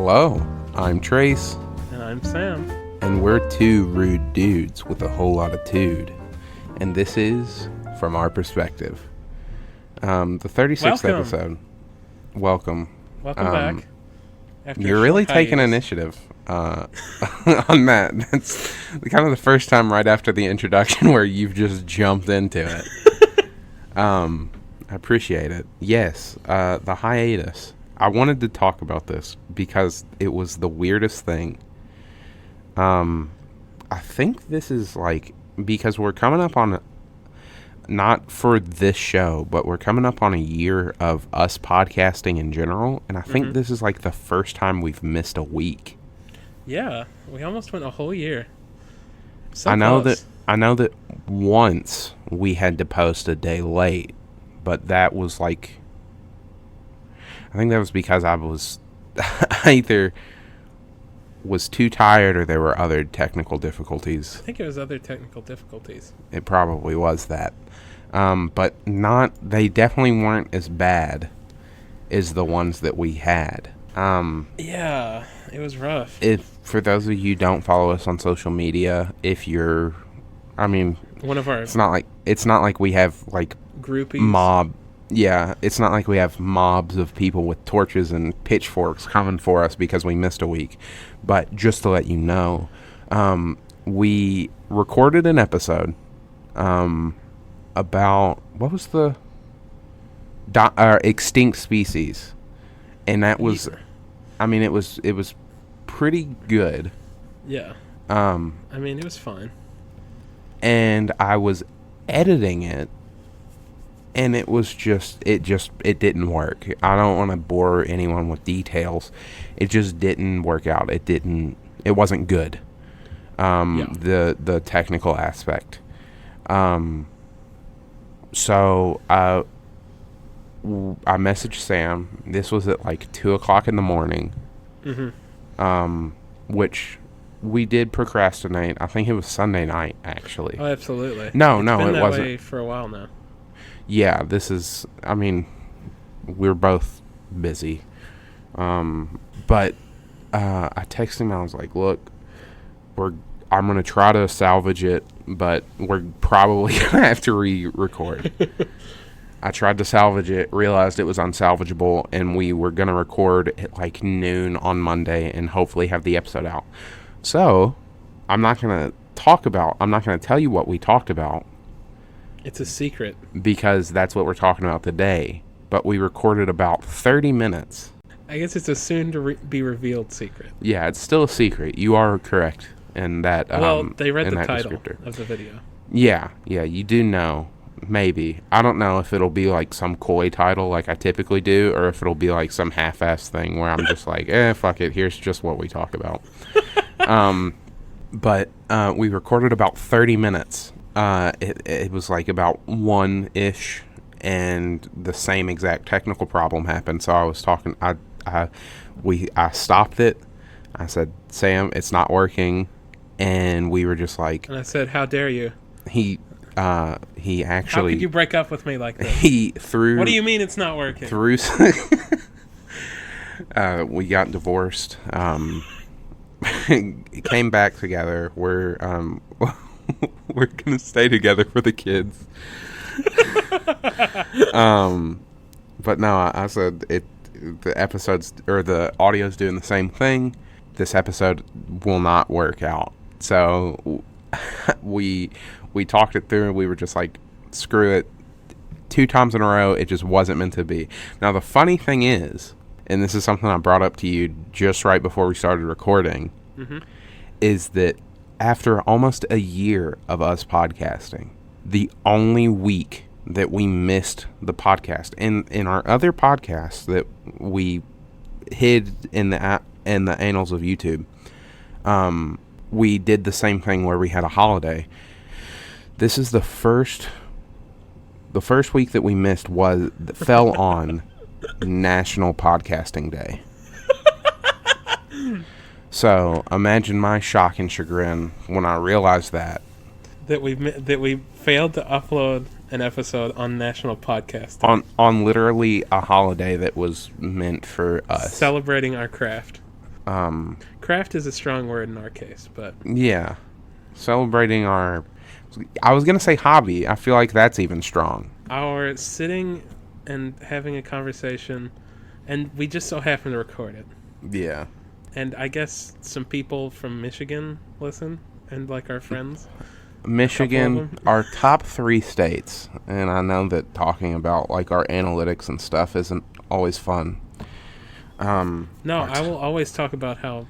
Hello, I'm Trace. And I'm Sam. And we're two rude dudes with a whole lot of tude. And this is From Our Perspective. The 36th episode. Welcome. Welcome back. You're really taking initiative on that. That's kind of the first time right after the introduction where you've just jumped into it. I appreciate it. Yes, the hiatus. I wanted to talk about this because it was the weirdest thing. I think this is because we're coming up on, not for this show, but we're coming up on a year of us podcasting in general, and I think this is the first time we've missed a week. Yeah, we almost went a whole year. I know that once we had to post a day late, but that was I think that was because I was either was too tired or there were other technical difficulties. I think it was other technical difficulties. It probably was that. But they definitely weren't as bad as the ones that we had. Yeah, it was rough. For those of you who don't follow us on social media, one of our... It's not like we have groupies. It's not like we have mobs of people with torches and pitchforks coming for us because we missed a week. But just to let you know, we recorded an episode about, what was the extinct species, and that was, it was pretty good. Yeah. It was fine. And I was editing it. And it didn't work. I don't want to bore anyone with details. It just didn't work out. It wasn't good. The technical aspect. So I messaged Sam. This was at 2:00 in the morning. Which we did procrastinate. I think it was Sunday night, actually. Oh, absolutely. No, it's been it that wasn't. Way for a while now. Yeah, we're both busy. But I texted him, I was like, look, I'm going to try to salvage it, but we're probably going to have to re-record. I tried to salvage it, realized it was unsalvageable, and we were going to record at noon on Monday and hopefully have the episode out. So, I'm not going to tell you what we talked about. It's a secret. Because that's what we're talking about today. But we recorded about 30 minutes. I guess it's a soon-to-be revealed secret. Yeah, it's still a secret. You are correct in that. Well, they read the title of the video. Yeah, you do know. Maybe. I don't know if it'll be some coy title like I typically do, or if it'll be some half-ass thing where I'm just fuck it, here's just what we talk about. But we recorded about 30 minutes. It was about 1-ish, and the same exact technical problem happened. So I was talking, I stopped it. I said, Sam, it's not working. And we were just and I said, how dare you? He actually, how could you break up with me like this? He threw, what do you mean it's not working? We got divorced. Came back together. We're gonna stay together for the kids. But no, I said the episodes or the audio's doing the same thing. This episode will not work out. So we talked it through, and we were just screw it. 2 times in a row, it just wasn't meant to be. Now the funny thing is, and this is something I brought up to you just right before we started recording, is that after almost a year of us podcasting, the only week that we missed the podcast, in our other podcasts that we hid in the annals of YouTube, we did the same thing where we had a holiday. This is the first week that we missed fell on National Podcasting Day. So imagine my shock and chagrin when I realized that we failed to upload an episode on National Podcast Day. On literally a holiday that was meant for us. Celebrating our craft. Craft is a strong word in our case, but Yeah. Celebrating our... I was going to say hobby. I feel like that's even strong. our sitting and having a conversation, and we just so happen to record it. Yeah. And I guess some people from Michigan listen, and like our friends. Michigan, our top 3 states, and I know that talking about like our analytics and stuff isn't always fun. No, I will always talk about how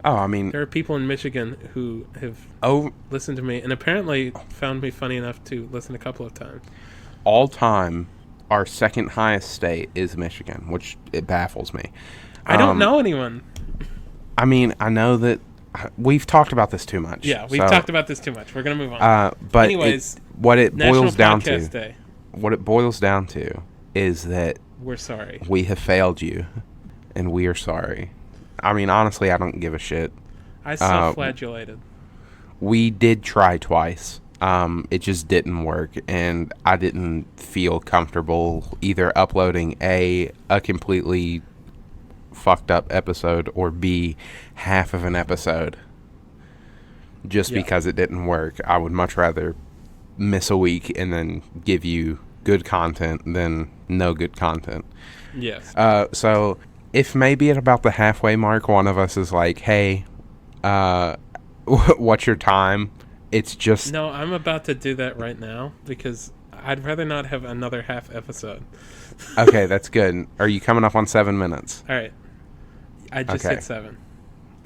I mean, there are people in Michigan who have listened to me and apparently found me funny enough to listen a couple of times. all time, our second highest state is Michigan, which it baffles me. I don't know anyone. I mean, I know that we've talked about this too much. Yeah, we've talked about this too much. We're gonna move on. But anyways, what it National boils down Podcast to, Day. what it boils down to, is that We're sorry. we have failed you, and we are sorry. I mean, honestly, I don't give a shit. I self-flagellated. We did try twice. It just didn't work, and I didn't feel comfortable either uploading a completely fucked up episode or B, half of an episode. Just because it didn't work. I would much rather miss a week and then give you good content than no good content. Yes. So if maybe at about the halfway mark, one of us is like, hey, what's your time? It's just... No, I'm about to do that right now because I'd rather not have another half episode. Okay, that's good. Are you coming up on 7 minutes? All right. I just hit 7.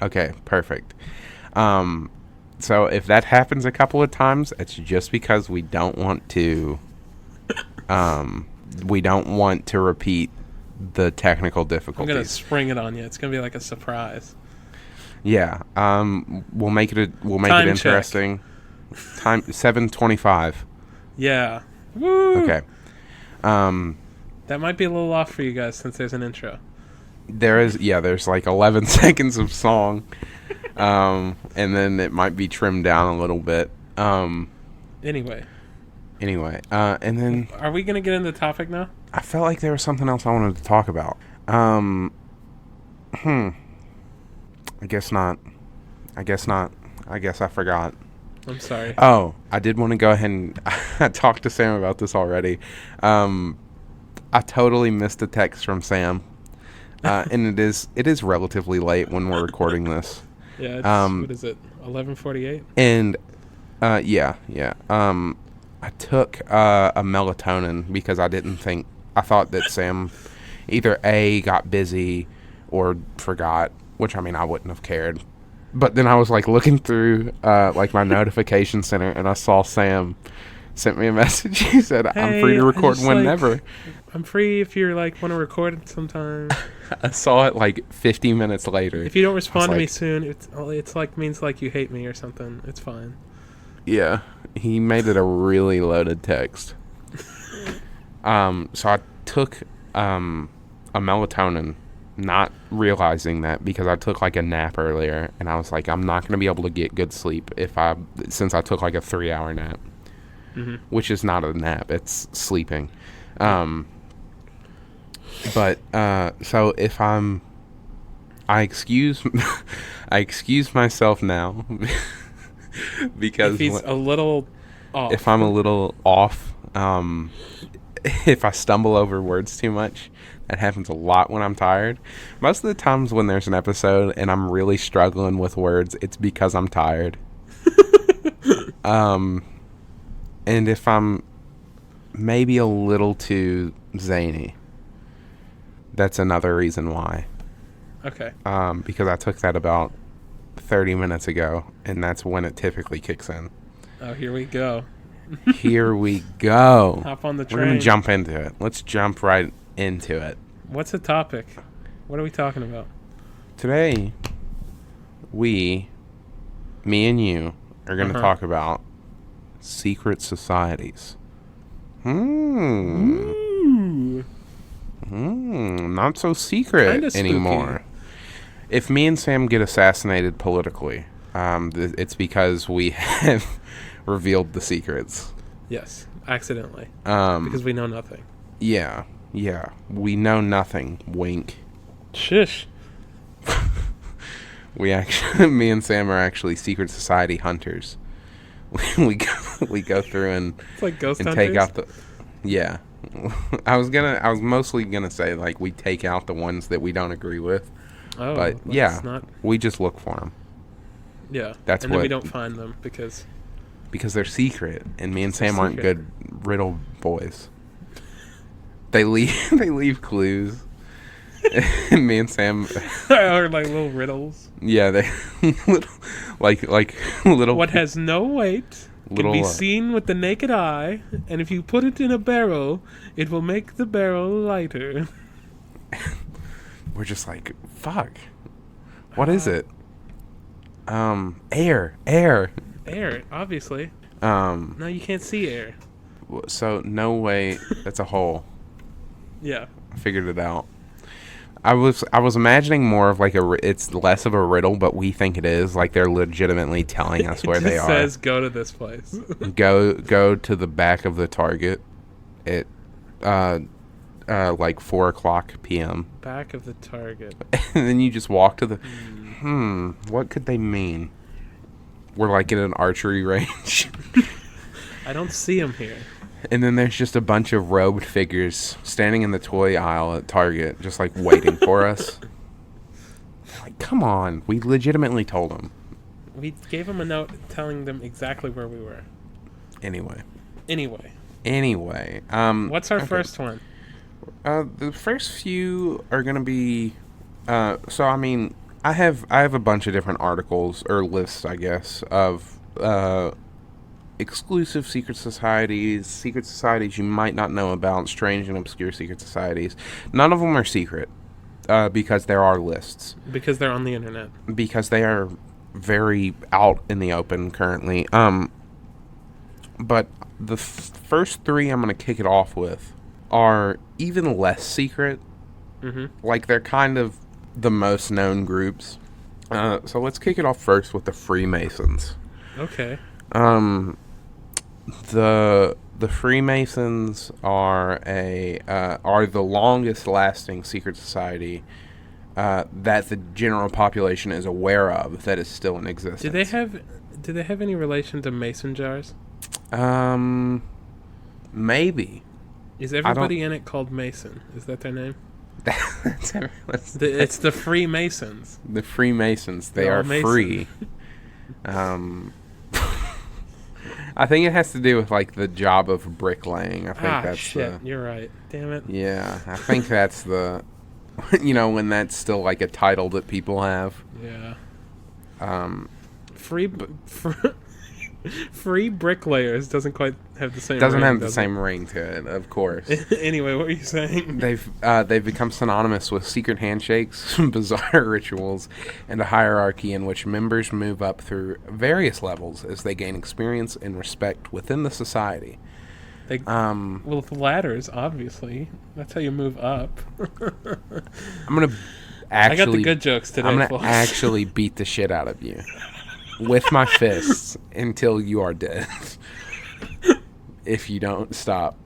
Okay, perfect. So if that happens a couple of times, it's just because we don't want to... we don't want to repeat the technical difficulties. I'm going to spring it on you. It's going to be like a surprise. Yeah. We'll make it Time interesting. Time 7:25. Yeah. Woo! Okay. That might be a little off for you guys since there's an intro. There's like 11 seconds of song. And then it might be trimmed down a little bit. Anyway, and then are we going to get into the topic now? I felt like there was something else I wanted to talk about. I guess not. I guess I forgot. I'm sorry. Oh, I did want to go ahead and I talked to Sam about this already. I totally missed a text from Sam. And it is relatively late when we're recording this. Yeah, what is it? 11:48? And yeah. I took a melatonin because I thought that Sam either A, got busy or forgot, which I mean I wouldn't have cared. But then I was like looking through like my notification center and I saw Sam sent me a message. He said, Hey, I'm free to record whenever. I'm free if you're like want to record it sometime. I saw it like 50 minutes later. If you don't respond to me soon, it's like means like you hate me or something. It's fine. Yeah, he made it a really loaded text. So I took a melatonin, not realizing that because I took like a nap earlier, and I was like, I'm not going to be able to get good sleep since I took like a 3-hour nap, which is not a nap, it's sleeping. But so if I excuse myself now because if he's a little off. If I'm a little off, if I stumble over words too much, that happens a lot when I'm tired. Most of the times when there's an episode and I'm really struggling with words, it's because I'm tired. And if I'm maybe a little too zany, that's another reason why. Okay. Because I took that about 30 minutes ago, and that's when it typically kicks in. Oh, here we go. Here we go. Hop on the train. We're going to jump into it. Let's jump right into it. What's the topic? What are we talking about? Today, me and you, are going to talk about secret societies. Not so secret anymore. If me and Sam get assassinated politically, it's because we have revealed the secrets. Yes, accidentally. Because we know nothing. Yeah. We know nothing. Wink. Shush. Me and Sam are actually secret society hunters. We go through It's like ghost and hunters. take out the, yeah. I was mostly gonna say like we take out the ones that we don't agree with, Oh, but let's yeah, not. we just look for them Yeah, That's and then we what- don't find them because because they're secret, and me and They're Sam aren't secret. good riddle boys. They leave they leave clues. And me and Sam, or like little riddles. yeah, they little, like little What has no weight can Little, be seen with the naked eye, and if you put it in a barrel, it will make the barrel lighter. we're just like, fuck. What is it? Air. Air, obviously. Um, No, you can't see air. so no way. That's a hole. Yeah. I figured it out. I was imagining more of like it's less of a riddle, but we think it is. Like they're legitimately telling us where It they just are. says go to this place. Go to the back of the Target at like 4:00 p.m. Back of the target. And then you just walk to the. What could they mean? We're like in an archery range. I don't see him here. And then there's just a bunch of robed figures standing in the toy aisle at Target, just like waiting for us. Like, come on. We legitimately told them. We gave him a note telling them exactly where we were. Anyway. Anyway, what's our okay. first one? The first few are gonna be. So I mean, I have a bunch of different articles or lists, I guess, of exclusive secret societies you might not know about, strange and obscure secret societies. None of them are secret, because there are lists. Because they're on the internet. Because they are very out in the open currently. But the first three I'm going to kick it off with are even less secret. Mm-hmm. Like, they're kind of the most known groups. So let's kick it off first with the Freemasons. Okay. The Freemasons are the longest lasting secret society that the general population is aware of that is still in existence. Do they have any relation to mason jars? Maybe. Is everybody in it called Mason? Is that their name? It's It's the Freemasons. the Freemasons. They They're are all Mason. free. I think it has to do with like the job of bricklaying. I think that's shit. You're right. Damn it. yeah. I think that's the when that's still like a title that people have. Yeah. Um, Free bricklayers doesn't quite have the same. doesn't ring, have the does same ring to it, of course. it? Anyway, what were you saying? They've become synonymous with secret handshakes, bizarre rituals, and a hierarchy in which members move up through various levels as they gain experience and respect within the society. Well, with ladders, obviously, that's how you move up. I'm gonna I got the actually good jokes today. I'm gonna folks. actually beat the shit out of you with my fists until you are dead. If you don't stop.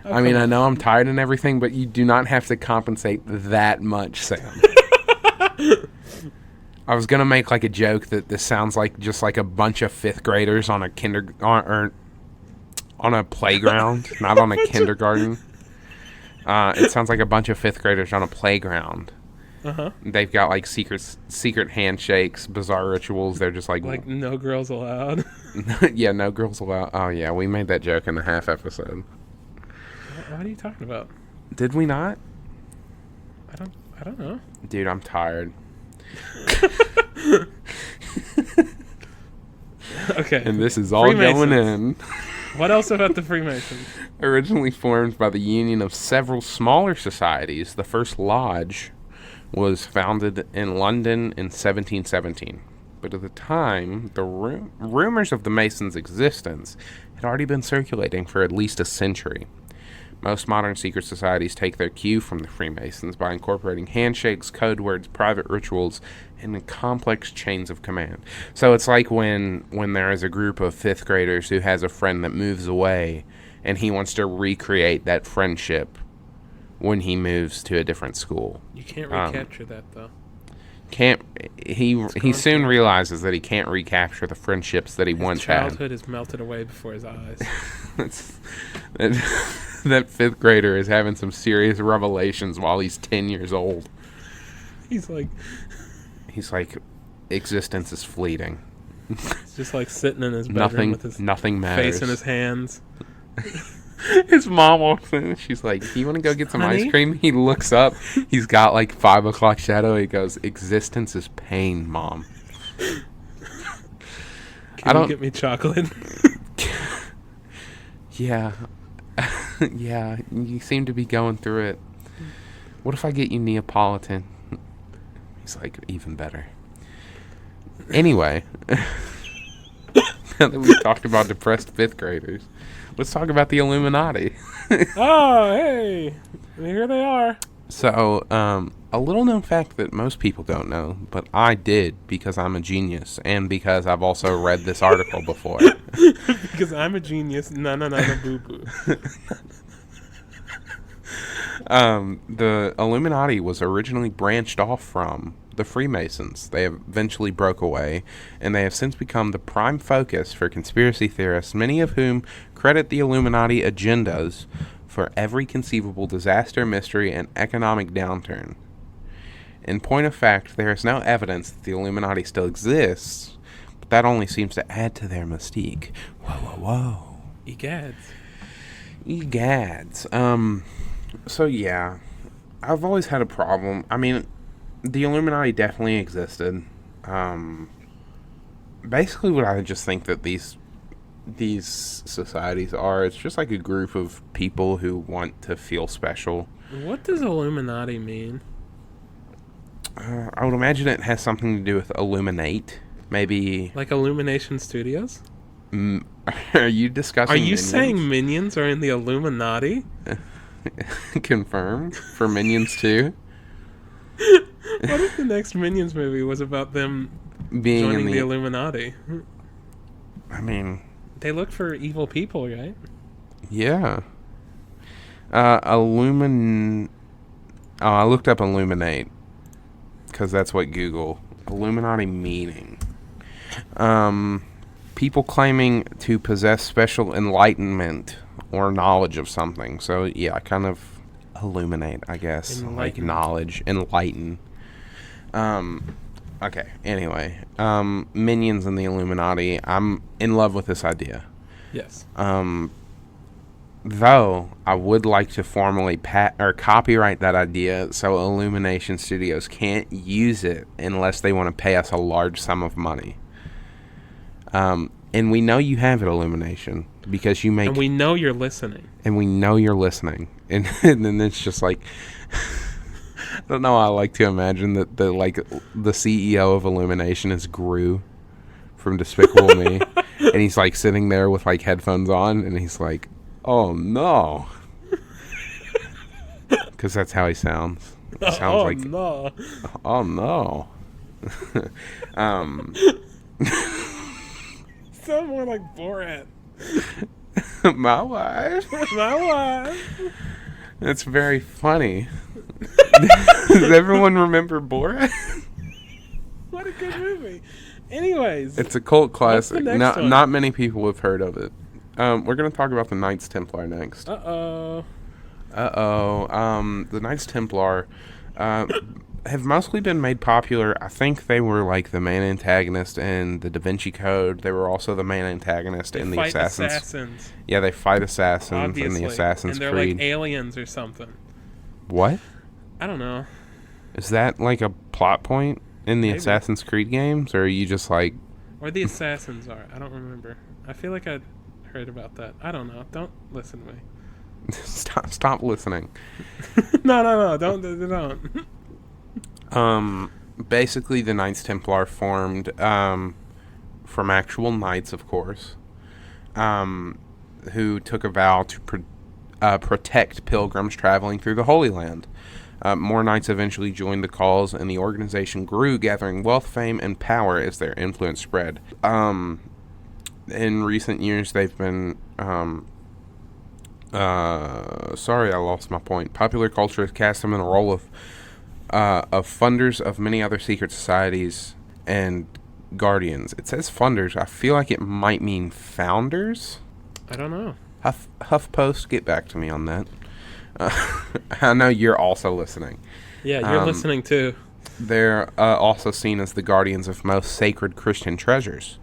Oh, I mean, come I on. know I'm tired and everything, but you do not have to compensate that much, Sam. I was gonna make like a joke that this sounds like just like a bunch of fifth graders on a on a playground, not on a kindergarten. It sounds like a bunch of fifth graders on a playground. Uh-huh. They've got like secret handshakes, bizarre rituals. They're just like no girls allowed. yeah, no girls allowed. Oh yeah, we made that joke in the half episode. What are you talking about? Did we not? I don't know. Dude, I'm tired. Okay. And this is all Freemasons. going in. What else about the Freemasons? Originally formed by the union of several smaller societies, the first lodge was founded in London in 1717. But at the time, the rumors of the Masons' existence had already been circulating for at least a century. Most modern secret societies take their cue from the Freemasons by incorporating handshakes, code words, private rituals, and complex chains of command. So it's like when there is a group of fifth graders who has a friend that moves away, and he wants to recreate that friendship when he moves to a different school. You can't recapture that though. can't he soon through. realizes that he can't recapture the friendships that he once had. Childhood is melted away before his eyes. That fifth grader is having some serious revelations while he's 10 years old. He's like, existence is fleeting. he's just like sitting in his bedroom with his nothing matters. face in his hands. His mom walks in. She's like, "You want to go get some Honey? ice cream?" He looks up. He's got like 5 o'clock shadow. He goes, "Existence is pain, Mom." Can you get me chocolate? Yeah. Yeah, you seem to be going through it. What if I get you Neapolitan? He's like, even better. Anyway, now that we've talked about depressed fifth graders, let's talk about the Illuminati. Oh, hey, here they are. So, a little known fact that most people don't know, but I did because I'm a genius and because I've also read this article before. Because I'm a genius. No, boo-boo. The Illuminati was originally branched off from the Freemasons. They eventually broke away, and they have since become the prime focus for conspiracy theorists, many of whom credit the Illuminati agendas for every conceivable disaster, mystery, and economic downturn. In point of fact, there is no evidence that the Illuminati still exists, but that only seems to add to their mystique. Whoa. Egads. So yeah, I've always had a problem. I mean, the Illuminati definitely existed. Basically what I just think that these societies are, it's just like a group of people who want to feel special. What does Illuminati mean? I would imagine it has something to do with illuminate. Maybe. Like Illumination Studios? Are you discussing Are you Minions? saying Minions are in the Illuminati? Confirmed for Minions 2. What if the next Minions movie was about them Being joining in the Illuminati? I mean, they look for evil people, right? yeah. I looked up illuminate because that's what Google Illuminati meaning. People claiming to possess special enlightenment or knowledge of something. So yeah, kind of illuminate, I guess. Like knowledge, enlighten. Okay, anyway. Minions and the Illuminati. I'm in love with this idea. Yes. Though I would like to formally copyright that idea so Illumination Studios can't use it unless they want to pay us a large sum of money. And we know you have it, Illumination, because you make... And we know you're listening. And then it's just like... I don't know, I like to imagine that the CEO of Illumination is Gru from Despicable Me. And he's like sitting there with like headphones on, and he's like, "Oh no." Because that's how he sounds. He sounds like... no. Oh no. Sound more like Borat. My wife. My wife. That's very funny. Does everyone remember Borat? What a good movie. Anyways. It's a cult classic. One? Not many people have heard of it. We're going to talk about the Knights Templar next. Uh-oh. The Knights Templar have mostly been made popular. I think they were like the main antagonist in the Da Vinci Code. They were also the main antagonist in the Assassins. Yeah, they fight assassins Obviously. in the Assassin's Creed. And they're like aliens or something. What? I don't know. Is that like a plot point in the Maybe. Assassin's Creed games, or are you just like... Or the assassins are. I don't remember. I feel like I heard about that. I don't know. Don't listen to me. Stop listening. No. Don't. Basically, the Knights Templar formed from actual knights, of course, who took a vow to protect pilgrims traveling through the Holy Land. More knights eventually joined the cause, and the organization grew, gathering wealth, fame, and power as their influence spread. In recent years, they've been... sorry, I lost my point. Popular culture has cast them in a role of of funders of many other secret societies and guardians. It says funders. I feel like it might mean founders. I don't know. HuffPost, get back to me on that. I know you're also listening. Yeah, you're listening too. They're also seen as the guardians of most sacred Christian treasures,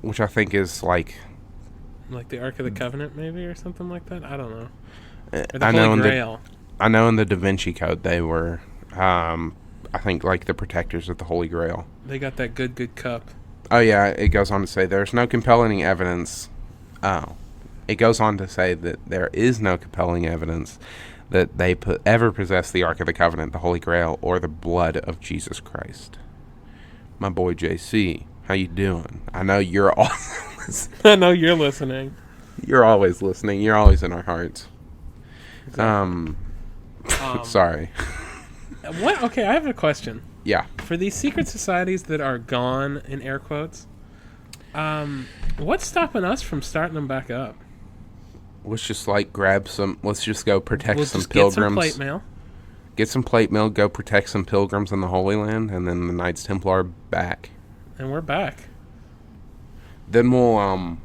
which I think is like the Ark of the Covenant, maybe, or something like that. I don't know. Or the I know Holy Grail. I know in the Da Vinci Code they were, I think, like the protectors of the Holy Grail. They got that good cup. Oh yeah, it goes on to say there's no compelling evidence. Oh, it goes on to say that there is no compelling evidence that they ever possessed the Ark of the Covenant, the Holy Grail, or the blood of Jesus Christ. My boy JC, how you doing? I know you're always I know you're listening. You're always listening. You're always in our hearts. Exactly. Sorry. What? Okay, I have a question. Yeah. For these secret societies that are gone, in air quotes, what's stopping us from starting them back up? Let's just grab some. Let's just go protect We'll some just pilgrims. Get some plate mail. Get some plate mail. Go protect some pilgrims in the Holy Land, and then the Knights Templar are back. And we're back. Then we'll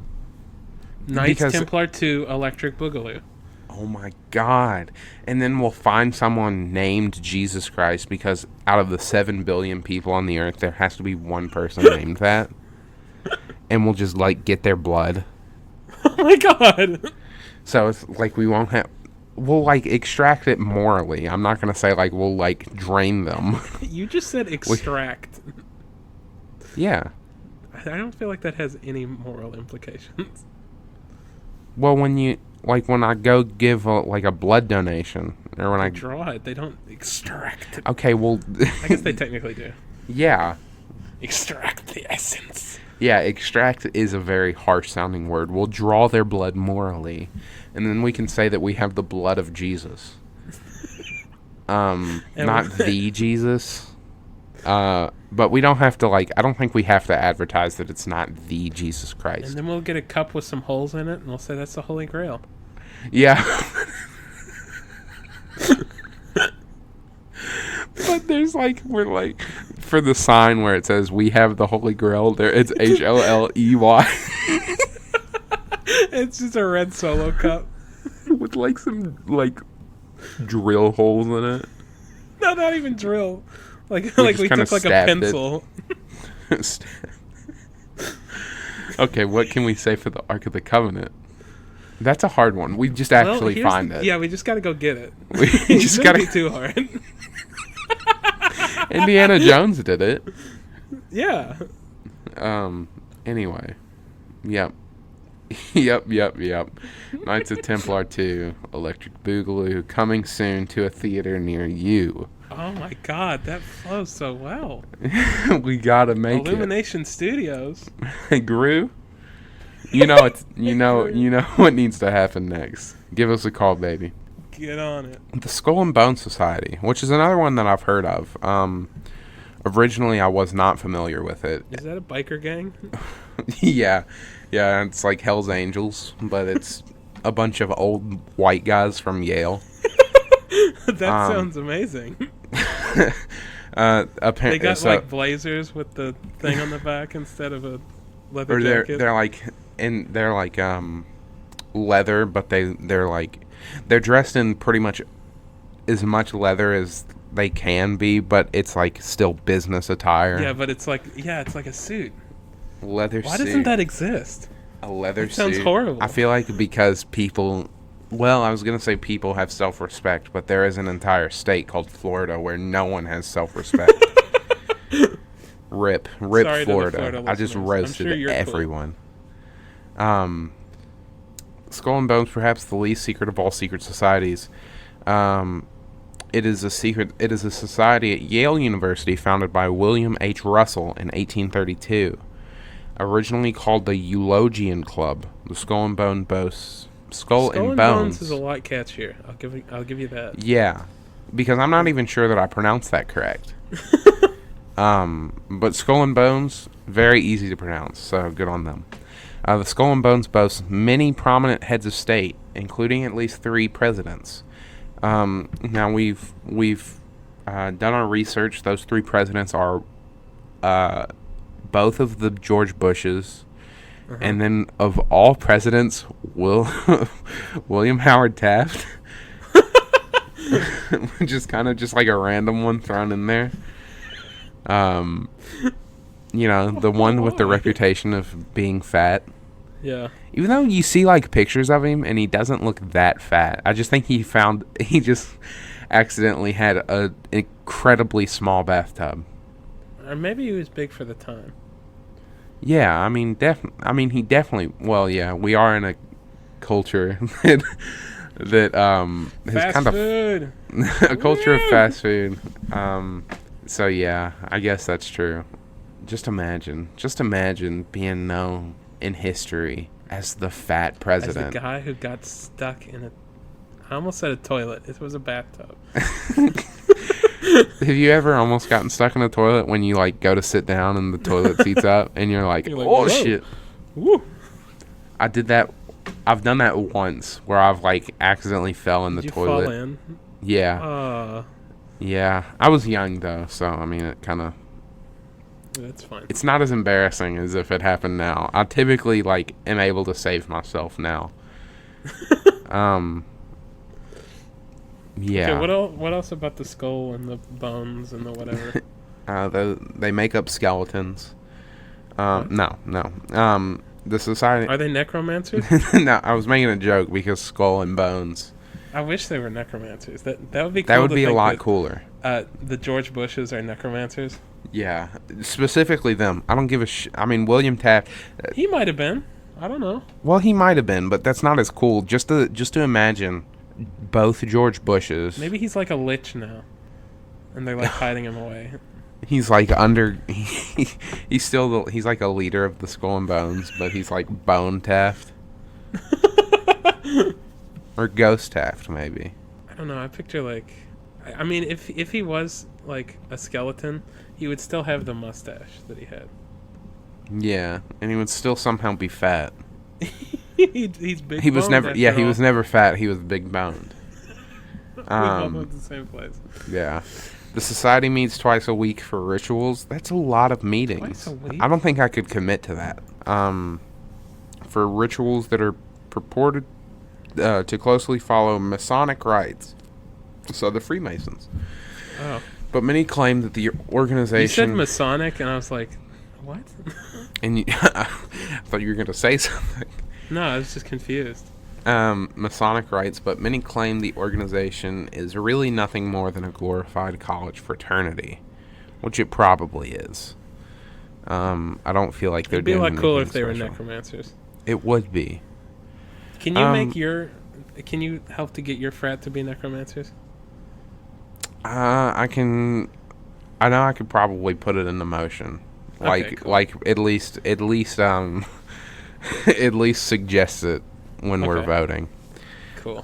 Knights Templar to Electric Boogaloo. Oh my God! And then we'll find someone named Jesus Christ, because out of the 7 billion people on the earth, there has to be one person named that. And we'll just get their blood. Oh my God! So it's we won't have. We'll extract it morally. I'm not gonna say we'll drain them. You just said extract. Yeah. I don't feel like that has any moral implications. Well, when you when I go give a blood donation, or when I draw it, they don't extract it. Okay, well, I guess they technically do. Yeah. Extract the essence. Yeah, extract is a very harsh sounding word. We'll draw their blood morally, and then we can say that we have the blood of Jesus. Not the Jesus. But we don't have to I don't think we have to advertise that it's not the Jesus Christ. And then we'll get a cup with some holes in it, and we'll say that's the Holy Grail. Yeah. But there's we're for the sign where it says we have the Holy Grail, there it's HLLEY. It's just a red Solo cup with some drill holes in it. No, not even drill. We took a pencil. Okay, what can we say for the Ark of the Covenant? That's a hard one. We just actually find it. Yeah, we just got to go get it. We just got to be too hard. Indiana Jones did it. Yeah. Anyway. Yep. Yep. Knights of Templar 2, Electric Boogaloo, coming soon to a theater near you. Oh my God, that flows so well. We gotta make Illumination Studios. Hey, Gru. You know what needs to happen next. Give us a call, baby. Get on it. The Skull and Bone Society, which is another one that I've heard of. Originally, I was not familiar with it. Is that a biker gang? Yeah, it's like Hell's Angels, but it's a bunch of old white guys from Yale. That sounds amazing. They got blazers with the thing on the back instead of a leather jacket. They're leather, but they're dressed in pretty much as much leather as they can be, but it's still business attire. Yeah, but it's like a suit. Leather Why suit. doesn't that exist? A leather suit. Sounds horrible. I feel because people. Well, I was going to say people have self-respect, but there is an entire state called Florida where no one has self-respect. Rip Sorry Florida. I just roasted everyone. Cool. Skull and Bones, perhaps the least secret of all secret societies. It is a society at Yale University founded by William H. Russell in 1832. Originally called the Eulogian Club, the Skull and Bone boasts Skull and Bones is a lot catchier. I'll give you that. Yeah, because I'm not even sure that I pronounced that correct. But Skull and Bones, very easy to pronounce, so good on them. The Skull and Bones boasts many prominent heads of state, including at least 3 presidents. Now we've done our research. Those three presidents are both of the George Bushes. And then of all presidents, William Howard Taft. Just kind of just like a random one thrown in there. The one with the reputation of being fat. Yeah. Even though you see like pictures of him and he doesn't look that fat. I just think he just accidentally had an incredibly small bathtub. Or maybe he was big for the time. Yeah, he definitely. Well, yeah, we are in a culture that has Fast kind of food. a culture of fast food. So yeah, I guess that's true. Just imagine being known in history as the fat president. As the guy who got stuck in I almost said a toilet. It was a bathtub. Have you ever almost gotten stuck in a toilet when you like go to sit down and the toilet seats up and you're like, oh whoa. shit. Woo. I did that. I've done that once where I've like accidentally fell in the toilet. Fall in? Yeah. Yeah. I was young though, so I mean it kind of. That's fine. It's not as embarrassing as if it happened now. I typically like am able to save myself now. Yeah. Okay, what else about the skull and the bones and the whatever? They make up skeletons. No. The society. Are they necromancers? No, I was making a joke because skull and bones. I wish they were necromancers. That would be cool. That would be a lot cooler. The George Bushes are necromancers. Yeah, specifically them. I don't give a I mean, William Taft. He might have been. I don't know. Well, he might have been, but that's not as cool. Just to imagine both George Bushes. Maybe he's like a lich now, and they're like hiding him away. He's like he's still he's like a leader of the Skull and Bones, but he's like Bone Taft. Or Ghost Taft, maybe. I don't know. I picture like, I mean, if he was like a skeleton, he would still have the mustache that he had. Yeah, and he would still somehow be fat. He's big. He was never. Yeah, he was never fat. He was big boned. We all went to the same place. Yeah. The society meets twice a week for rituals. That's a lot of meetings. Twice a week? I don't think I could commit to that. For rituals that are purported to closely follow Masonic rites. So the Freemasons. Oh. But many claim that the organization... You said Masonic, and I was like, what? And I thought you were going to say something. No, I was just confused. Masonic rites, but many claim the organization is really nothing more than a glorified college fraternity, which it probably is. I don't feel like they're doing anything. It'd be a lot cooler if they special. were necromancers. It would be. Can you Can you help to get your frat to be necromancers? I can. I know I could probably put it into motion. Okay, cool. Like at least at least suggest it when we're voting. Cool.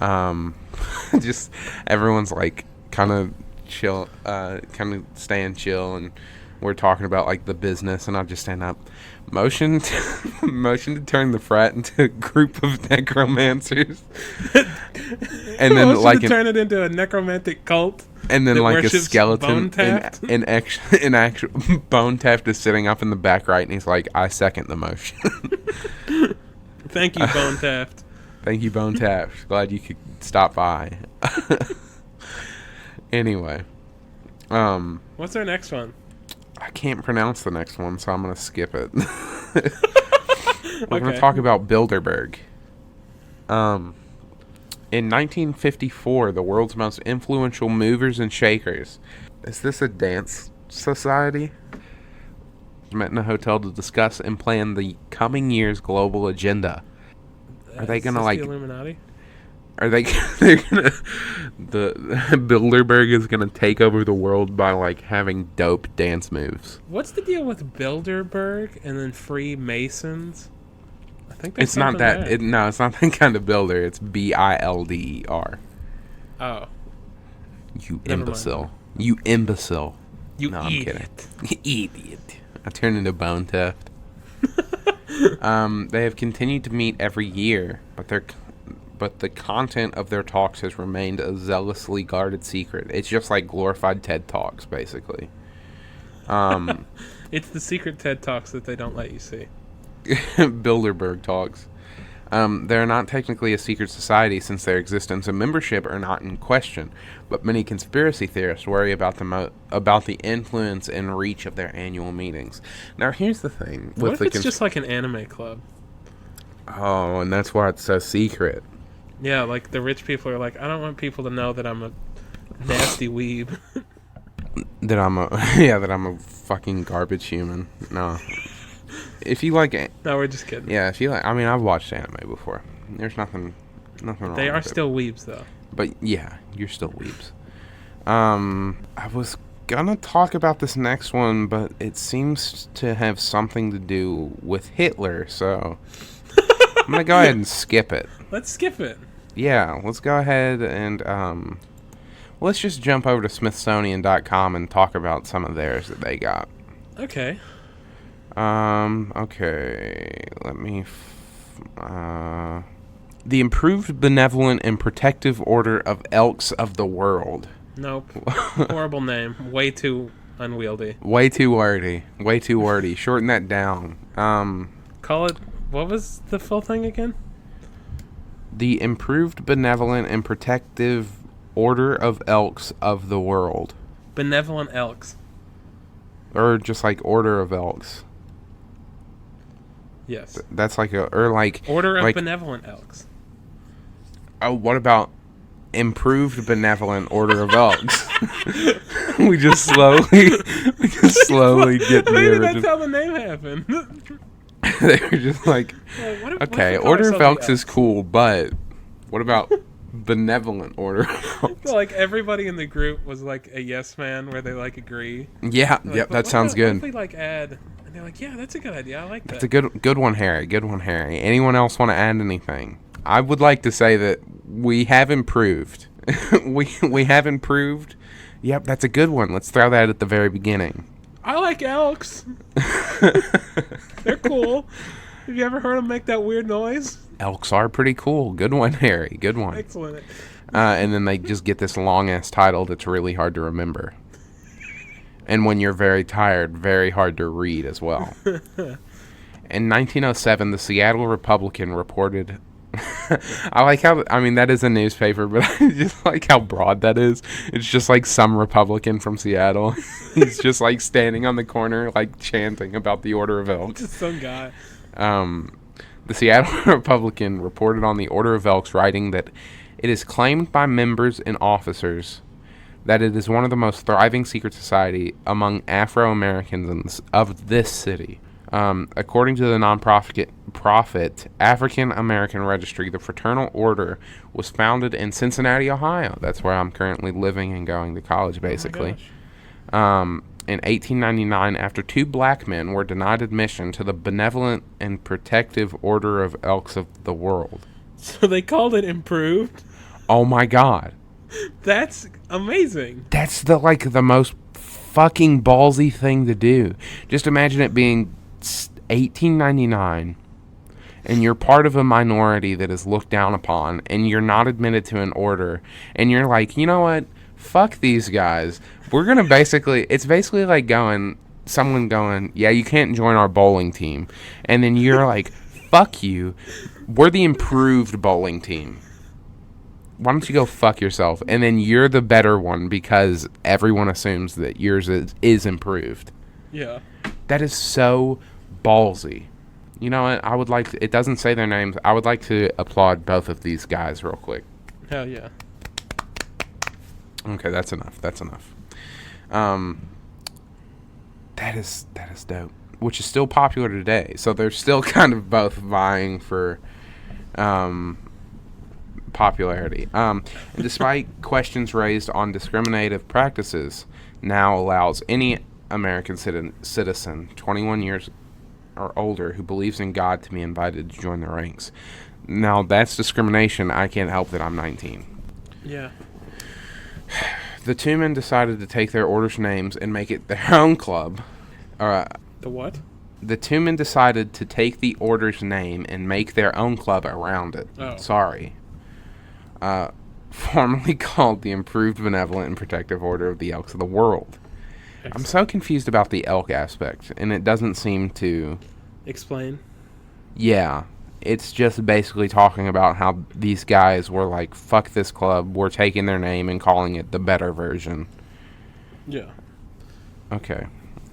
Just everyone's like kind of chill, kind of staying chill, and we're talking about like the business, and I'll just stand up, motion to turn the frat into a group of necromancers, and then like to turn it into a necromantic cult. And then like a skeleton Bone in actual Bone Taft is sitting up in the back right, and he's like, I second the motion. Thank you, Bone Taft. Thank you, Bone Taft. Glad you could stop by. Anyway. What's our next one? I can't pronounce the next one, so I'm going to skip it. We're going to talk about Bilderberg. In 1954, the world's most influential movers and shakers. Is this a dance society? Met in a hotel to discuss and plan the coming year's global agenda. Are they gonna like the Illuminati? Are they? They're gonna. The Bilderberg is gonna take over the world by like having dope dance moves. What's the deal with Bilderberg and then Freemasons? I think it's not that. No, it's not that kind of builder. It's Bilder. Oh. You imbecile! You imbecile! You no, idiot! I'm kidding. You idiot! I turned into Bone Taft. They have continued to meet every year, but but the content of their talks has remained a zealously guarded secret. It's just like glorified TED Talks, basically. It's the secret TED Talks that they don't let you see. Bilderberg Talks. They're not technically a secret society since their existence and membership are not in question, but many conspiracy theorists worry about the influence and reach of their annual meetings. Now, here's the thing. What if it's just like an anime club? Oh, and that's why it's so secret. Yeah, like the rich people are like, I don't want people to know that I'm a nasty weeb. That I'm a fucking garbage human. No. If you like it, No, we're just kidding. yeah, if you like, I mean, I've watched anime before. There's nothing wrong. They are with still weebs, though. But yeah, you're still weebs. I was gonna talk about this next one, but it seems to have something to do with Hitler, so I'm gonna go ahead and skip it. Let's skip it. Yeah, let's go ahead and let's just jump over to Smithsonian.com and talk about some of theirs that they got. Okay. Okay, let me... the Improved Benevolent and Protective Order of Elks of the World. Nope. Horrible name. Way too unwieldy. Way too wordy. Way too wordy. Shorten that down. Call it... What was the full thing again? The Improved Benevolent and Protective Order of Elks of the World. Benevolent Elks. Or just like Order of Elks. Yes. That's like a... Or like... Order of like, Benevolent Elks. Oh, what about Improved Benevolent Order of Elks? we just slowly get the Maybe original. that's how the name happened. They were just like, okay, Order of Elks is cool, but what about Benevolent Order of Elks? Like everybody in the group was like a yes man, where they like agree. Yeah, Like, yep, that sounds what good. if we like add? And they're like, yeah, that's a good idea. I like that. That's a good one, Harry. Good one, Harry. Anyone else want to add anything? I would like to say that we have improved. we have improved. Yep, that's a good one. Let's throw that at the very beginning. I like elks. They're cool. Have you ever heard them make that weird noise? Elks are pretty cool. Good one, Harry. Good one. Excellent. And then they just get this long-ass title that's really hard to remember. And when you're very tired, very hard to read as well. In 1907, the Seattle Republican reported... I like how... I mean, that is a newspaper, but I just like how broad that is. It's just like some Republican from Seattle. He's just like standing on the corner, like chanting about the Order of Elks. Just some guy. The Seattle Republican reported on the Order of Elks, writing that it is claimed by members and officers that it is one of the most thriving secret society among Afro-Americans of this city. According to the non-profit African American Registry, the Fraternal Order was founded in Cincinnati, Ohio. That's where I'm currently living and going to college, basically. In 1899, after two black men were denied admission to the Benevolent and Protective Order of Elks of the World. So they called it Improved? Oh my God. That's amazing. That's the most fucking ballsy thing to do. Just imagine it being 1899 and you're part of a minority that is looked down upon and you're not admitted to an order and you're like, you know what? Fuck these guys. We're going to it's basically like someone going, yeah, you can't join our bowling team. And then you're like, fuck you. We're the improved bowling team. Why don't you go fuck yourself? And then you're the better one because everyone assumes that yours is improved. Yeah. That is so ballsy. You know what? I would like to, it doesn't say their names. I would like to applaud both of these guys real quick. Hell yeah. Okay, that's enough. That is dope. Which is still popular today. So they're still kind of both vying for popularity. Despite questions raised on discriminative practices, now allows any American citizen 21 years or older who believes in God to be invited to join the ranks. Now, that's discrimination. I can't help that I'm 19. Yeah. The two men decided to take their order's names and make it their own club. The what? The two men decided to take the order's name and make their own club around it. Oh. Sorry. uh, formerly called the Improved Benevolent and Protective Order of the Elks of the World. I'm Excellent. so confused about the elk aspect, and it doesn't seem to. Explain. Yeah, it's just basically talking about how these guys were like, fuck this club, we're taking their name and calling it the better version. Yeah. Okay.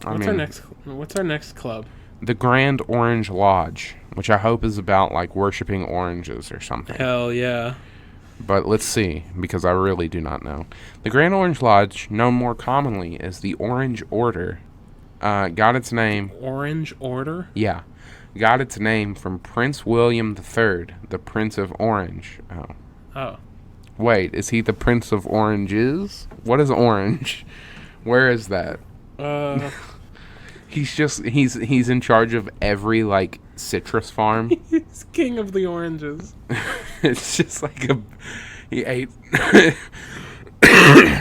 What's our next club? The Grand Orange Lodge, which I hope is about like worshiping oranges or something. Hell yeah. But let's see, because I really do not know. The Grand Orange Lodge, known more commonly as the Orange Order, got its name. Orange Order? Yeah, got its name from Prince William III, the Prince of Orange. Oh, Oh. wait, is he the Prince of Oranges? What is orange? Where is that? Uh, He's in charge of every like citrus farm. he's king of the oranges. It's just like he ate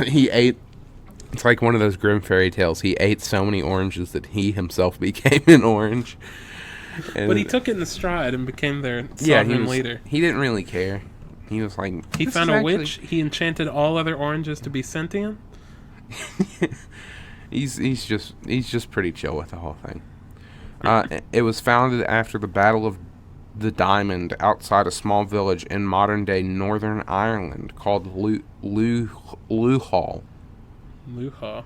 he ate. It's like one of those grim fairy tales. He ate so many oranges that he himself became an orange. And But he took it in stride and became their yeah, sovereign leader. he didn't really care. He was like, He "This found is a actually-" witch. He enchanted all other oranges to be sentient. He's just pretty chill with the whole thing. It was founded after the Battle of the Diamond outside a small village in modern-day Northern Ireland called Luhall. Luha.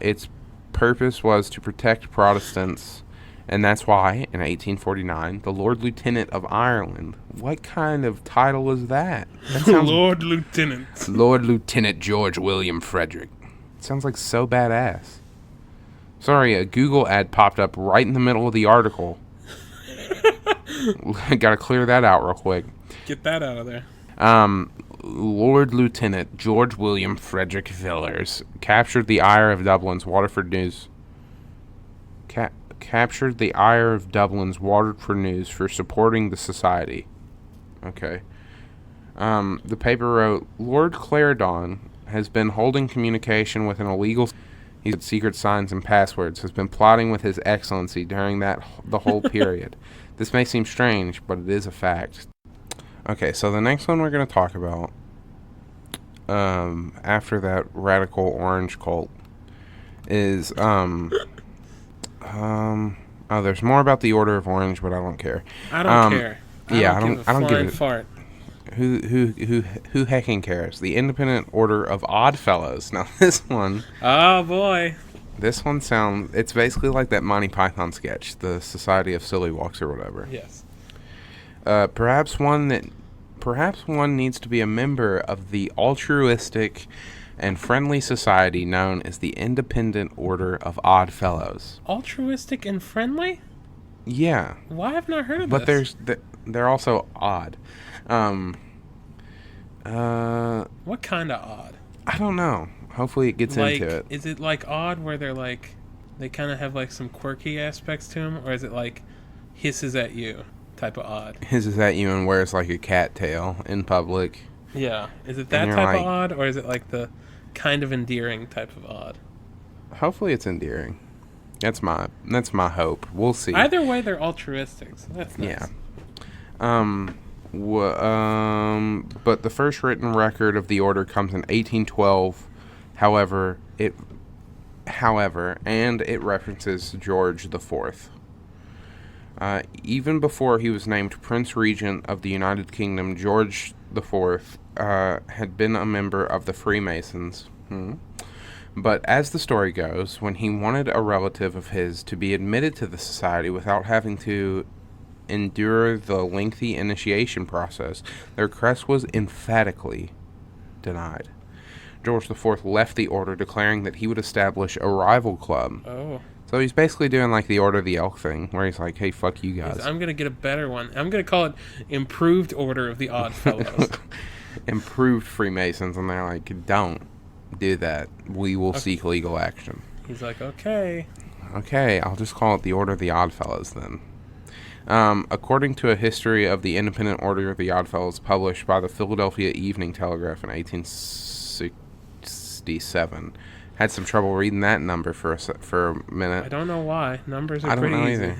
Its purpose was to protect Protestants, and that's why, in 1849, the Lord Lieutenant of Ireland. What kind of title is that? That sounds Lord Lieutenant. Lord Lieutenant George William Frederick. Sounds like so badass. Sorry, a Google ad popped up right in the middle of the article. Gotta clear that out real quick. Get that out of there. Lord Lieutenant George William Frederick Villers captured the ire of Dublin's Waterford News. Captured the ire of Dublin's Waterford News for supporting the society. Okay. The paper wrote, Lord Clarendon has been holding communication with an illegal. He's had secret signs and passwords. Has been plotting with His Excellency during the whole period. This may seem strange, but it is a fact. Okay, so the next one we're going to talk about, after that radical orange cult, is there's more about the Order of Orange, but I don't care. I don't care. I don't give a it. fart. Who hecking cares? The Independent Order of Odd Fellows. Now this one. Oh boy. This one sounds. It's basically like that Monty Python sketch, the Society of Silly Walks or whatever. Yes. Perhaps one needs to be a member of the altruistic and friendly society known as the Independent Order of Odd Fellows. Altruistic and friendly? Yeah. Why have I not heard of But this? they're also odd. What kind of odd? I don't know. Hopefully it gets Like, into it. is it like odd where they're like, they kind of have like some quirky aspects to them, or is it like hisses at you type of odd? His is at you and wears like a cat tail in public. Yeah. Is it that you're type like- of odd, or is it like the kind of endearing type of odd? Hopefully it's endearing. That's my hope. We'll see. Either way, they're altruistic, so that's nice. Yeah. But the first written record of the order comes in 1812. However, it references George IV. Even before he was named Prince Regent of the United Kingdom, George IV had been a member of the Freemasons. But as the story goes, when he wanted a relative of his to be admitted to the society without having to endure the lengthy initiation process, their request was emphatically denied. George IV left the order, declaring that he would establish a rival club. Oh. So he's basically doing like the Order of the Elk thing, where he's like, hey, fuck you guys. I'm going to get a better one. I'm going to call it Improved Order of the Odd Fellows. Improved Freemasons, and they're like, don't do that. We will seek legal action. He's like, okay. Okay, I'll just call it the Order of the Odd Fellows then. According to a history of the Independent Order of the Odd Fellows published by the Philadelphia Evening Telegraph in 1867, had some trouble reading that number for a minute. I don't know why. Numbers are I don't pretty know easy.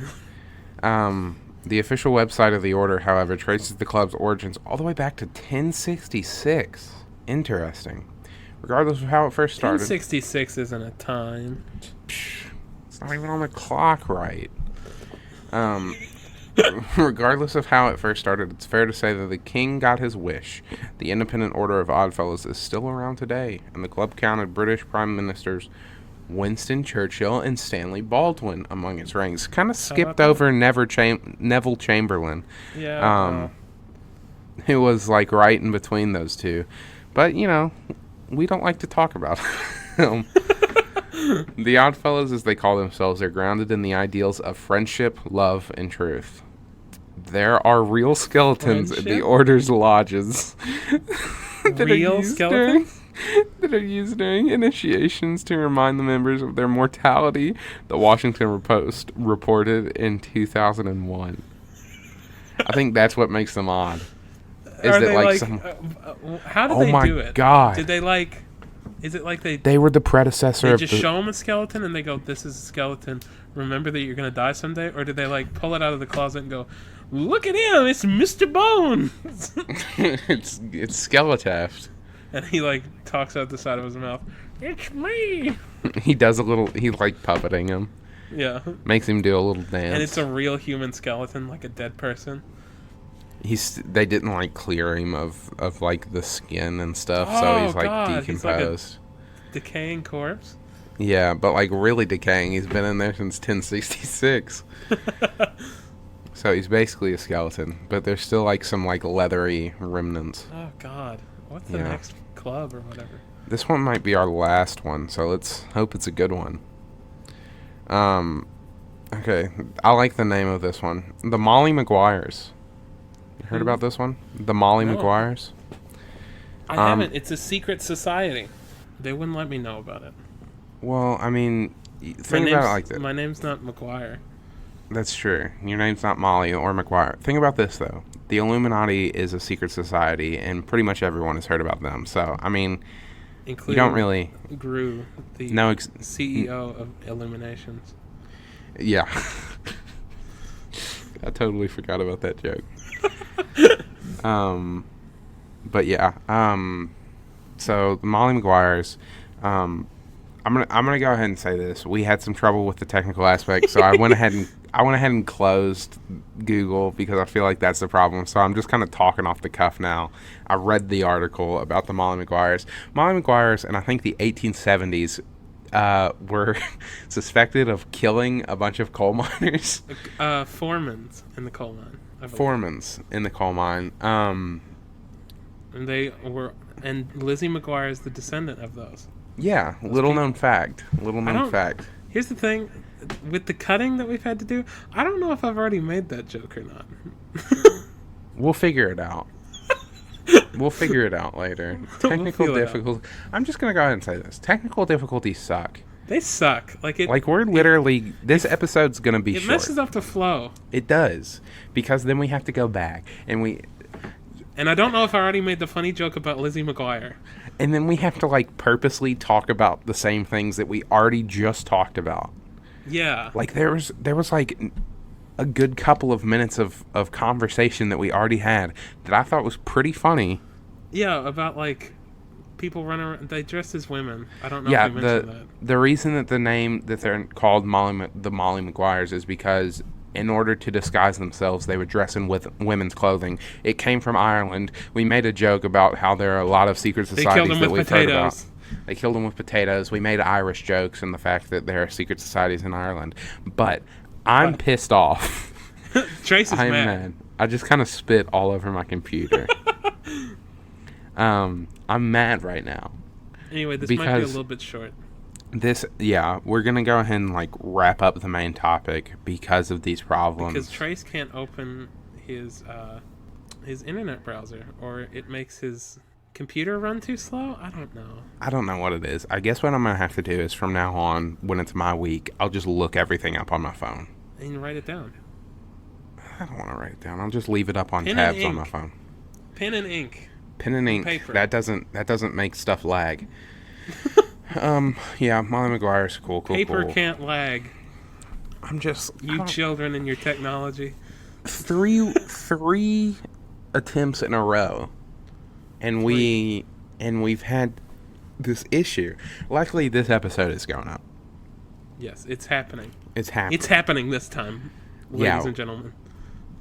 either. The official website of the order, however, traces the club's origins all the way back to 1066. Interesting. Regardless of how it first started. 1066 isn't a time. It's not even on the clock right. Regardless of how it first started, it's fair to say that the king got his wish. The Independent Order of Oddfellows is still around today, and the club counted British Prime Ministers Winston Churchill and Stanley Baldwin among its ranks. Kind of skipped over Neville Chamberlain. Yeah. Who was like right in between those two. But, we don't like to talk about them. The Oddfellows, as they call themselves, are grounded in the ideals of friendship, love, and truth. There are real skeletons in the Order's lodges. Real skeletons? That are used during initiations to remind the members of their mortality, the Washington Post reported in 2001. I think that's what makes them odd. How did they do it? God. Did they is it like they were the predecessor of just show them a skeleton and they go, this is a skeleton, remember that you're going to die someday? Or did they pull it out of the closet and go, look at him, it's Mr. Bones? it's Skeleteft. And he talks out the side of his mouth, it's me. He does he puppeting him. Yeah. Makes him do a little dance. And it's a real human skeleton, like a dead person. They didn't clear him of the skin and stuff, so he's decomposed. He's like a decaying corpse. Yeah, but really decaying. He's been in there since 1066. So he's basically a skeleton, but there's still some leathery remnants. Oh God, what's the next club or whatever? This one might be our last one, so let's hope it's a good one. Okay, I like the name of this one, the Molly Maguires. You heard about this one? The Molly Maguires? I haven't. It's a secret society. They wouldn't let me know about it. Well, I mean, think about it like this. My name's not McGuire. That's true. Your name's not Molly or McGuire. Think about this, though. The Illuminati is a secret society, and pretty much everyone has heard about them. So, I mean, including you don't really... Gru, the CEO of Illuminations. Yeah. I totally forgot about that joke. But yeah, so the Molly Maguires, I'm gonna go ahead and say this. We had some trouble with the technical aspect, so I went ahead and closed Google because I feel like that's the problem. So I'm just kind of talking off the cuff now. I read the article about the Molly Maguires. Molly Maguires, and I think the 1870s, were suspected of killing a bunch of coal miners. Foremans in the coal mine. Foremans in the coal mine. And Lizzie McGuire is the descendant of those. Yeah, little known fact. Here's the thing, with the cutting that we've had to do, I don't know if I've already made that joke or not. We'll figure it out. We'll figure it out later. Technical difficulty. I'm just gonna go ahead and say this. Technical difficulties suck. They suck. We're literally... This episode's going to be short. It messes up the flow. It does. Because then we have to go back. And I don't know if I already made the funny joke about Lizzie McGuire. And then we have to, purposely talk about the same things that we already just talked about. Yeah. There was a good couple of minutes of conversation that we already had that I thought was pretty funny. Yeah, about, people run around. They dress as women. I don't know if you mentioned that. The reason that the name that they're called the Molly Maguires is because in order to disguise themselves, they would dress in with women's clothing. It came from Ireland. We made a joke about how there are a lot of secret societies that we've heard about. They killed them with potatoes. We made Irish jokes and the fact that there are secret societies in Ireland. But I'm pissed off. Trace is mad. I just kind of spit all over my computer. I'm mad right now. Anyway, this might be a little bit short. We're going to go ahead and, wrap up the main topic because of these problems. Because Trace can't open his internet browser, or it makes his computer run too slow? I don't know. I don't know what it is. I guess what I'm going to have to do is from now on, when it's my week, I'll just look everything up on my phone. And you write it down. I don't want to write it down. I'll just leave it up on tabs on my phone. Pen and ink. Pen and ink. Paper. That doesn't make stuff lag. Yeah, Molly Maguire's cool. Paper can't lag. I'm just... You children and your technology. three attempts in a row, and we've had this issue. Luckily, this episode is going up. Yes, it's happening. It's happening. It's happening this time, ladies and gentlemen.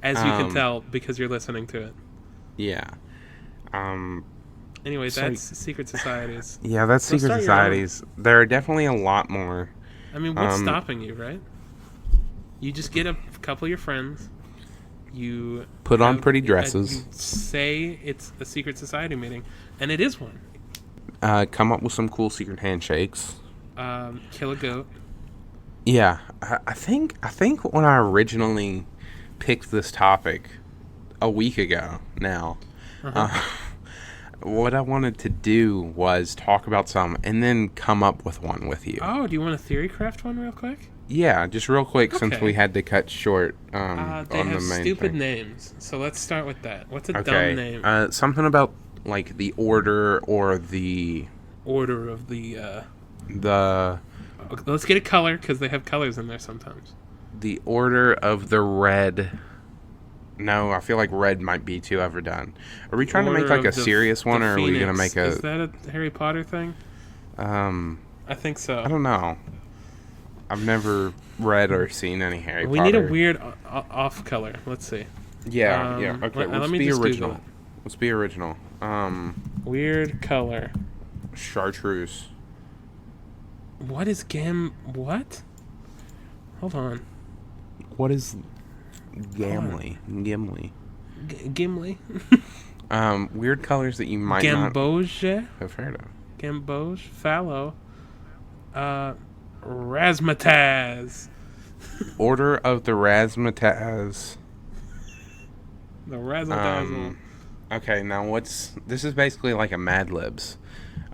As you can tell, because you're listening to it. Yeah. Anyway, that's secret societies. Yeah, that's secret societies. There are definitely a lot more. I mean, what's stopping you, right? You just get a couple of your friends. You put on pretty dresses. You say it's a secret society meeting, and it is one. Come up with some cool secret handshakes. Kill a goat. Yeah, I think when I originally picked this topic a week ago now, what I wanted to do was talk about some and then come up with one with you. Oh, do you want to theory craft one real quick? Yeah, just real quick, since we had to cut short on they have the main stupid thing. names, so let's start with that. What's a dumb name? Something about like the order or the order of the. Okay, let's get a color because they have colors in there sometimes. The order of the red. No, I feel like red might be too overdone. Are we trying to make like a serious one, or are we gonna make a? Is that a Harry Potter thing? I think so. I don't know. I've never read or seen any Harry Potter. We need a weird off color. Let's see. Yeah, yeah. Okay, let's be original. Let's be original. Weird color. Chartreuse. What is what? Hold on. What is Gimli? Gimli. Weird colors that you might Gamboge not have heard of. Gamboge. Fallow. Razzmatazz. Order of the Razzmatazz. The Razzmatazz. Okay, now this is basically like a Mad Libs.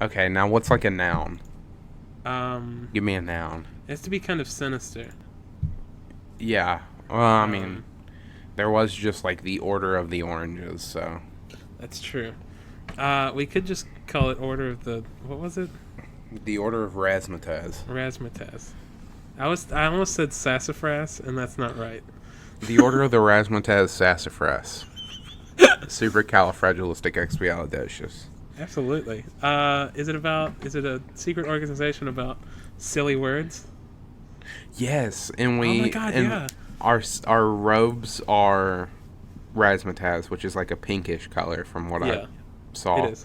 Okay, now what's like a noun? Give me a noun. It has to be kind of sinister. Yeah. Well, I mean, there was just like the Order of the Oranges, so. That's true. We could just call it Order of the... What was it? The Order of Razzmatazz. Razzmatazz. I almost said sassafras, and that's not right. The Order of the Razzmatazz Sassafras. Supercalifragilisticexpialidocious. Absolutely. Is it a secret organization about silly words? Yes, and oh my God, yeah. Our robes are razzmatazz, which is like a pinkish color from what I saw. It is.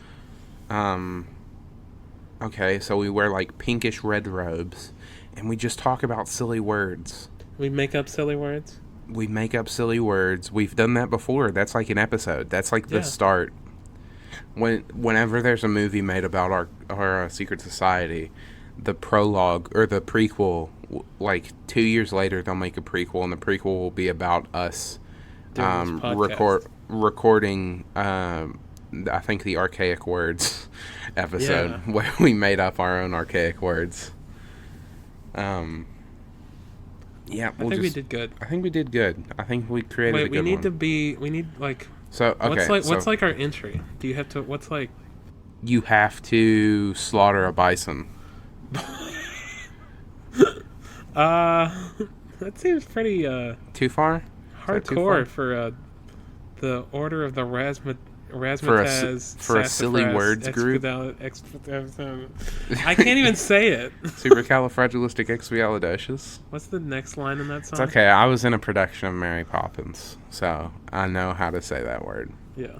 Okay, so we wear like pinkish red robes, and we just talk about silly words. We make up silly words? We make up silly words. We've done that before. That's like an episode. That's like the start. Whenever there's a movie made about our secret society, the prologue or the prequel, like 2 years later, they'll make a prequel, and the prequel will be about us recording. I think the archaic words episode where we made up our own archaic words. Yeah, I think we did good. I think we did good. I think we created a good one. We need like. So okay. What's like our entry? Do you have to? What's like? You have to slaughter a bison. That seems pretty too far. Hardcore for the Order of the Razzmatazz for a silly words group. I can't even say it. Supercalifragilisticexpialidocious. What's the next line in that song? It's okay. I was in a production of Mary Poppins, so I know how to say that word. Yeah.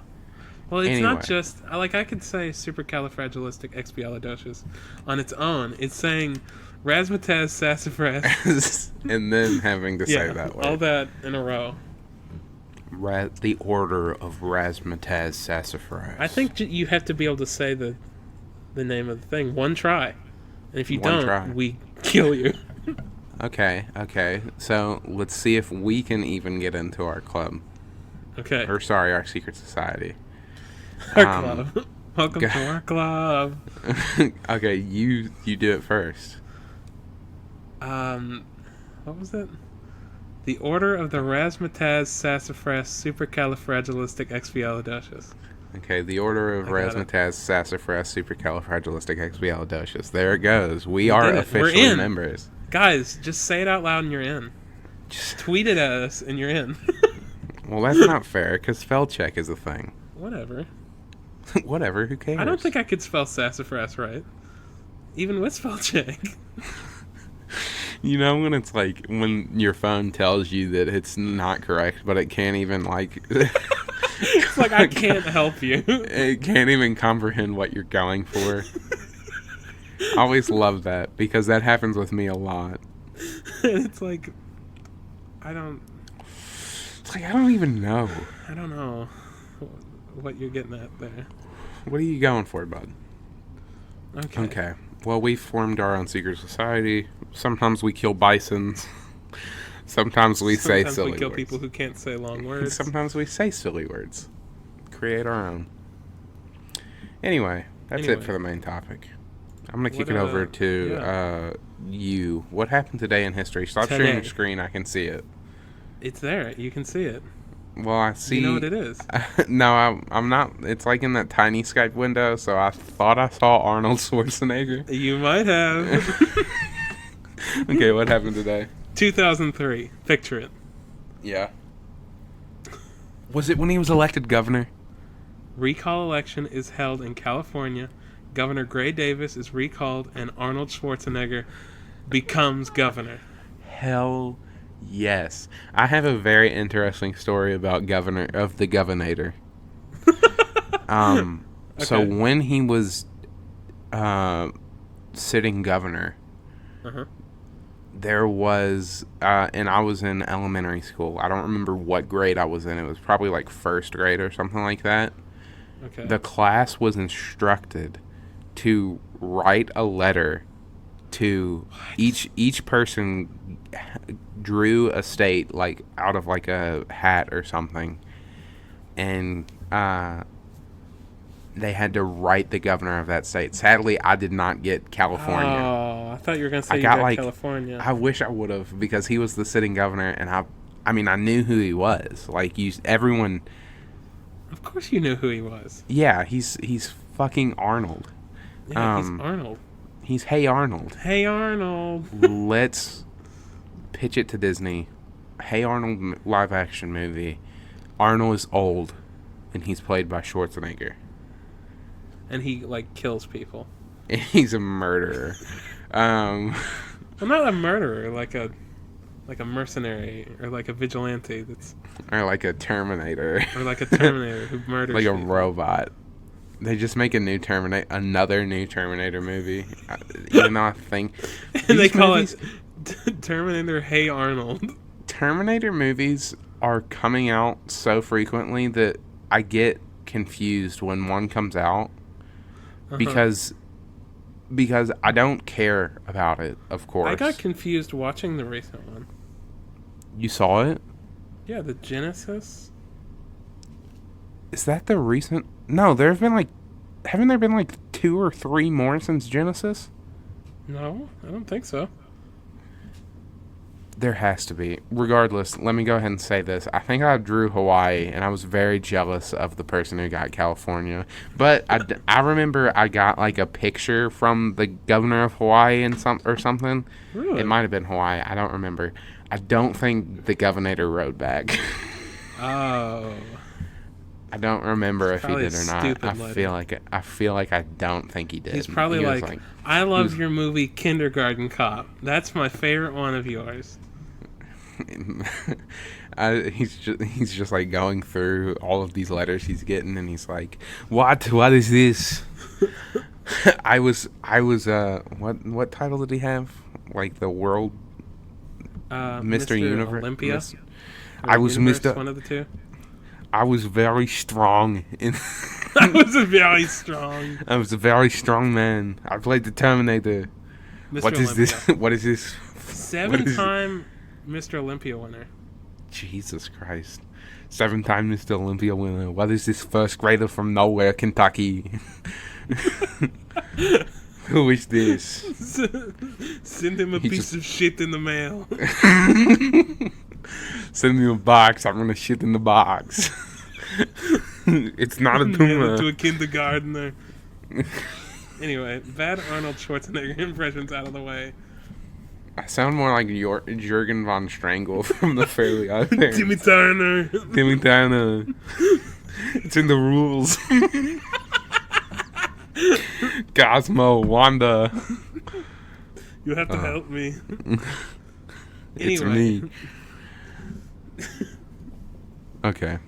Well, it's not just I could say supercalifragilisticexpialidocious on its own. It's saying razzmatazz sassafras, and then having to say that word. All that in a row. The Order of Razzmatazz Sassafras. I think you have to be able to say the name of the thing one try, and if you don't, we kill you. Okay. So let's see if we can even get into our club. Okay. Or sorry, our secret society. Our club. Welcome to our club. Okay, you do it first. What was it? The Order of the Razzmatazz Sassafras Supercalifragilisticexpialidocious. Okay, the Order of Razzmatazz Sassafras Supercalifragilisticexpialidocious. There it goes. We are officially members. Guys, just say it out loud and you're in. Just tweet it at us and you're in. Well, that's not fair, because spell check is a thing. Whatever. Whatever, who cares? I don't think I could spell sassafras right. Even with spell check. You know when it's like, when your phone tells you that it's not correct, but it can't even, like... It's like, I can't help you. It can't even comprehend what you're going for. I always love that, because that happens with me a lot. It's like, I don't even know. I don't know what you're getting at there. What are you going for, bud? Okay. Well, we formed our own secret society. Sometimes we kill bisons. Sometimes we say silly words. Sometimes we kill people who can't say long words. Sometimes we say silly words. Create our own. Anyway, that's it for the main topic. I'm going to kick it over to you. What happened today in history? Stop sharing your screen. I can see it. It's there. You can see it. Well, I see. You know what it is? No, I'm not. It's like in that tiny Skype window, so I thought I saw Arnold Schwarzenegger. You might have. Okay, what happened today? 2003. Picture it. Yeah. Was it when he was elected governor? Recall election is held in California. Governor Gray Davis is recalled, and Arnold Schwarzenegger becomes governor. Hell yes. I have a very interesting story about the Governator. So when he was sitting governor, there was, and I was in elementary school. I don't remember what grade I was in. It was probably like first grade or something like that. Okay. The class was instructed to write a letter to each person drew a state like out of like a hat or something, and they had to write the governor of that state. Sadly, I did not get California. Oh, I thought you were gonna say you got California. I wish I would have, because he was the sitting governor, and I mean I knew who he was. Like everyone. Of course, you knew who he was. Yeah, he's fucking Arnold. Yeah, he's Arnold. He's Hey Arnold. Hey Arnold. Let's pitch it to Disney. Hey Arnold live action movie. Arnold is old, and he's played by Schwarzenegger. And he like kills people. He's a murderer. Well, not a murderer, like a mercenary or like a vigilante or like a Terminator. Or like a Terminator who murders like a people. robot. They just make another new Terminator movie. Even though I think and they call it Terminator Hey Arnold. Terminator movies are coming out so frequently that I get confused when one comes out. Because I don't care about it, of course. I got confused watching the recent one. You saw it? Yeah, the Genesis. Is that the recent? No, there have been haven't there been 2 or 3 more since Genesis? No, I don't think so. There has to be. Regardless, let me go ahead and say this. I think I drew Hawaii, and I was very jealous of the person who got California. But I remember I got a picture from the governor of Hawaii or something. Really? It might have been Hawaii. I don't remember. I don't think the governor rode back. Oh. I don't remember if he did or not. I feel like I don't think he did. He's probably I love your movie Kindergarten Cop. That's my favorite one of yours. He's just going through all of these letters he's getting, and he's like, what is this? I was what title did he have? The world Mr. Universe, Olympia. I was Mr. One of the two. I was very strong. I was a very strong. I was a very strong man. I played the Terminator. Mr. What is Olympia. this? What is this? 7-time Mr. Olympia winner. Jesus Christ. 7-time Mr. Olympia winner. What is this first grader from nowhere, Kentucky? Who is this? Send him a piece of shit in the mail. Send me a box. I'm gonna shit in the box. It's not a tumor. To a kindergartner. Anyway, bad Arnold Schwarzenegger impressions out of the way. I sound more like Jurgen von Strangle from the Fairly Odd Parents. Timmy Turner. Timmy Turner. It's in the rules. Cosmo, Wanda. You have to help me. It's Anyway. me. Okay.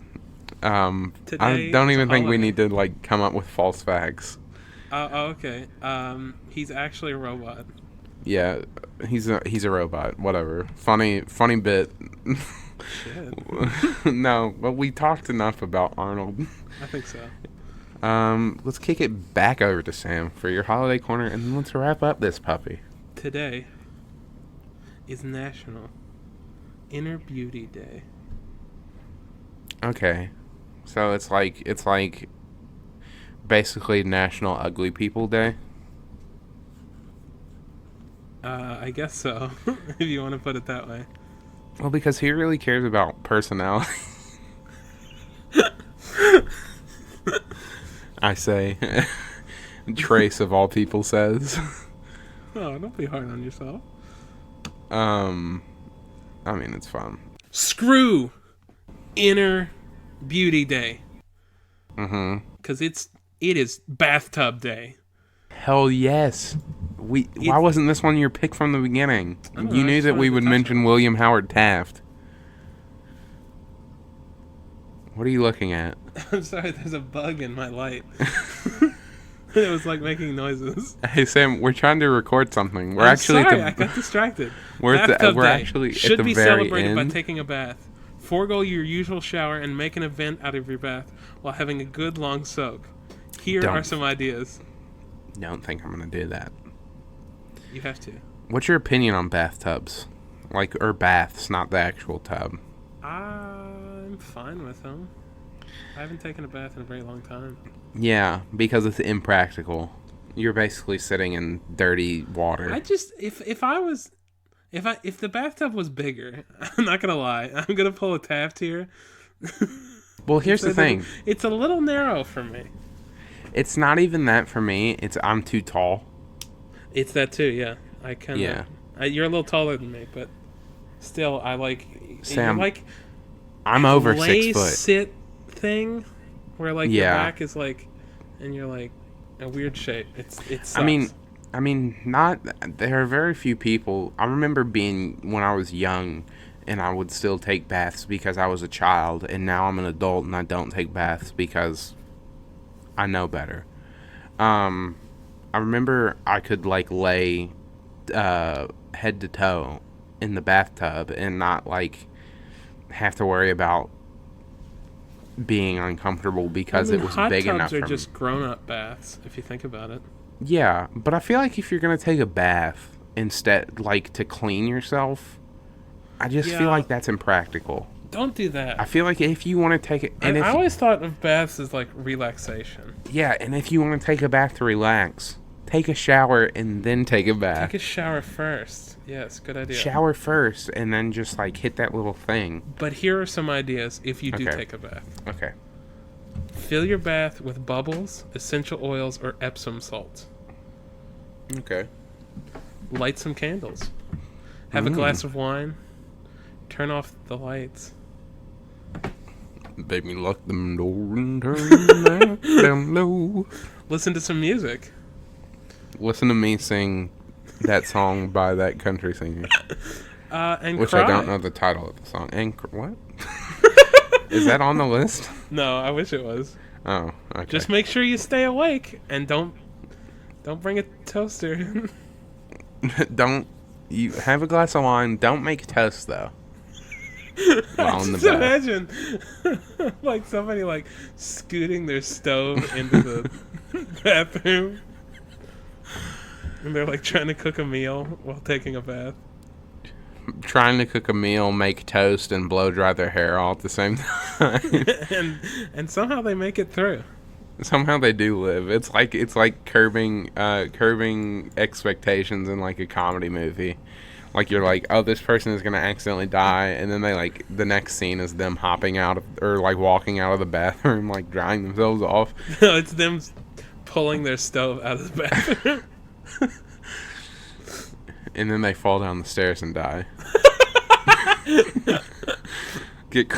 I Today don't is a even think we holiday. need to like come up with false facts. Okay. He's actually a robot. Yeah, he's a robot. Whatever. Funny bit. Shit. No, but we talked enough about Arnold. I think so. Let's kick it back over to Sam for your holiday corner, and then let's wrap up this puppy. Today is National Inner Beauty Day. Okay, so it's like basically National Ugly People Day. I guess so, if you want to put it that way. Well, because he really cares about personality. I say. Trace of all people says. Oh, don't be hard on yourself. I mean, it's fun. Screw Inner Beauty Day. Mm-hmm. Because it is Bathtub Day. Hell yes. Why wasn't this one your pick from the beginning? I don't know, You I knew just that wanted we to would touch mention on it. William Howard Taft. What are you looking at? I'm sorry, there's a bug in my light. It was like making noises. Hey Sam, we're trying to record something. We're I'm actually sorry, at I the got distracted. we're Bathtub Day actually should at the be very celebrated by end. taking a bath. Forgo your usual shower and make an event out of your bath while having a good long soak. Here Don't. are some ideas. Don't think I'm gonna do that. You have to. What's your opinion on bathtubs? Or baths, not the actual tub. I'm fine with them. I haven't taken a bath in a very long time. Yeah, because it's impractical. You're basically sitting in dirty water. I just if the bathtub was bigger, I'm not gonna lie, I'm gonna pull a Taft here. Well, here's So the thing. it's a little narrow for me. It's not even that for me. It's I'm too tall. It's that too, yeah. I kind of. Yeah. You're a little taller than me, but still, I like. Sam, you're like I'm over lay 6 foot. sit thing, where like your Yeah. back is like, and you're like a weird shape. It sucks. I mean, not. There are very few people. I remember being when I was young, and I would still take baths because I was a child, and now I'm an adult and I don't take baths because I know better. I remember I could like lay head to toe in the bathtub and not like have to worry about being uncomfortable because I mean, it was hot big tubs enough are for just me. grown-up baths, if you think about it. Yeah, but I feel like if you're gonna take a bath instead, like to clean yourself, I just Yeah. feel like that's impractical. Don't do that. I feel like if you want to take it, and I always thought of baths as like relaxation. yeah, and if you want to take a bath to relax, take a shower and then take a bath. Take a shower first. Yes, good idea. Shower first and then just like hit that little thing. But here are some ideas if you do Okay. take a bath. Okay. Fill your bath with bubbles, essential oils, or Epsom salts. Okay. Light some candles. Have a glass of wine. Turn off the lights. Baby, lock them door and turn that down low. Listen to some music. Listen to me sing that song by that country singer, And which cry. I don't know the title of the song. And what? Is that on the list? No, I wish it was. Oh, okay. Just make sure you stay awake and don't bring a toaster. Don't you have a glass of wine? Don't make toast though. While in the Just bath. imagine like somebody like scooting their stove into the bathroom, and they're like trying to cook a meal while taking a bath. Trying to cook a meal, make toast, and blow dry their hair all at the same time. and somehow they make it through. Somehow they do live. It's like curbing expectations in like a comedy movie. Like you're like, oh, this person is gonna accidentally die, and then they like the next scene is them hopping out of or like walking out of the bathroom, like drying themselves off. No, it's them pulling their stove out of the bathroom. and then they fall down the stairs and die. Get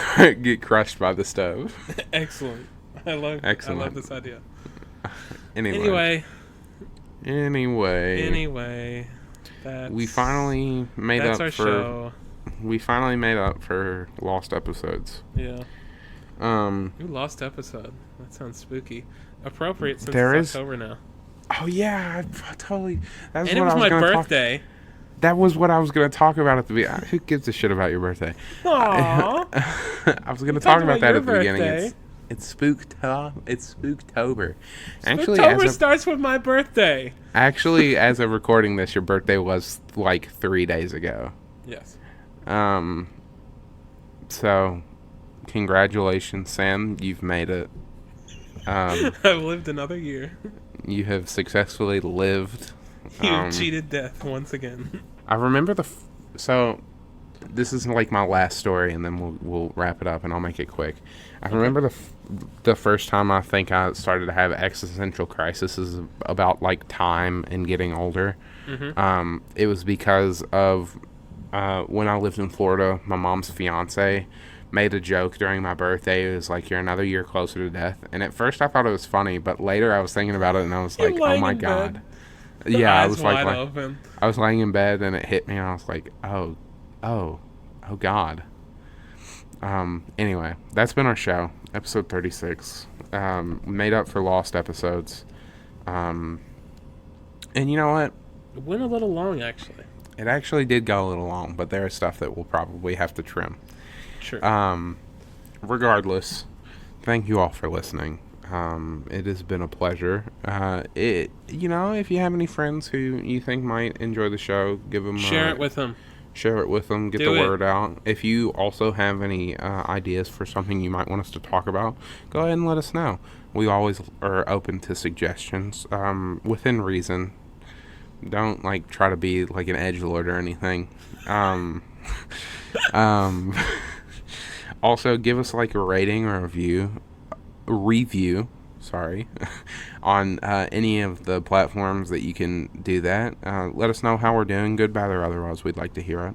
crushed by the stove. Excellent. I love this idea. Anyway. We finally made that's up our for show. We finally made up for lost episodes. Yeah. Lost episode. That sounds spooky. Appropriate since it's October now. Oh yeah, I totally. And it was my birthday. That was what I was going to talk about at the beginning. Who gives a shit about your birthday? Aww. I was going to talk about that at the beginning. It's Spooktober. Actually, Spooktober starts with my birthday. Actually, as of recording this, your birthday was like 3 days ago. Yes. So, congratulations, Sam. You've made it. I've lived another year. You have successfully lived. You cheated death once again. I remember so this is like my last story, and then we'll wrap it up, and I'll make it quick. I remember the first time I think I started to have existential crises about like time and getting older. Mm-hmm. It was because of when I lived in Florida, my mom's fiance made a joke during my birthday. It was like, "You're another year closer to death." And at first I thought it was funny, but later I was thinking about it, and I was like, "Oh my god." Yeah, I was like, I was laying in bed and it hit me, and I was like, oh God. Anyway, that's been our show, episode 36. Made up for lost episodes. And you know what? It went a little long, actually. It actually did go a little long, but there is stuff that we'll probably have to trim. Sure. Regardless, thank you all for listening. It has been a pleasure. If you have any friends who you think might enjoy the show, give them share it with them. Get the word out. If you also have any ideas for something you might want us to talk about, go ahead and let us know. We always are open to suggestions, within reason. Don't try to be like an edgelord or anything. Also, give us a rating or a review on any of the platforms that you can do that. Let us know how we're doing, good, bad, or otherwise. We'd like to hear it.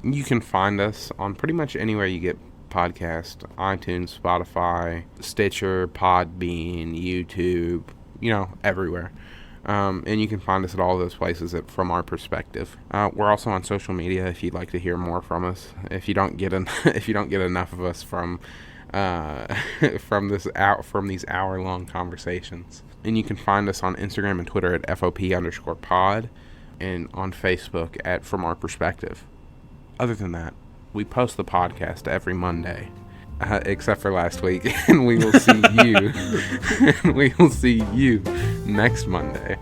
You can find us on pretty much anywhere you get podcasts: iTunes, Spotify, Stitcher, Podbean, YouTube, everywhere. And you can find us at all those places From Our Perspective. We're also on social media if you'd like to hear more from us. If you don't get enough of us from these hour-long conversations. And you can find us on Instagram and Twitter at FOP_pod, and on Facebook at From Our Perspective. Other than that, we post the podcast every Monday, except for last week, and we will see you next Monday.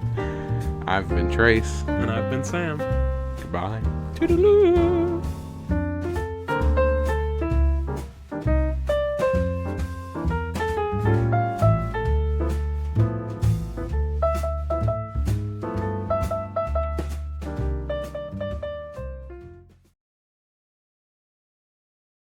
I've been Trace. And I've been Sam. Goodbye. Toodaloo.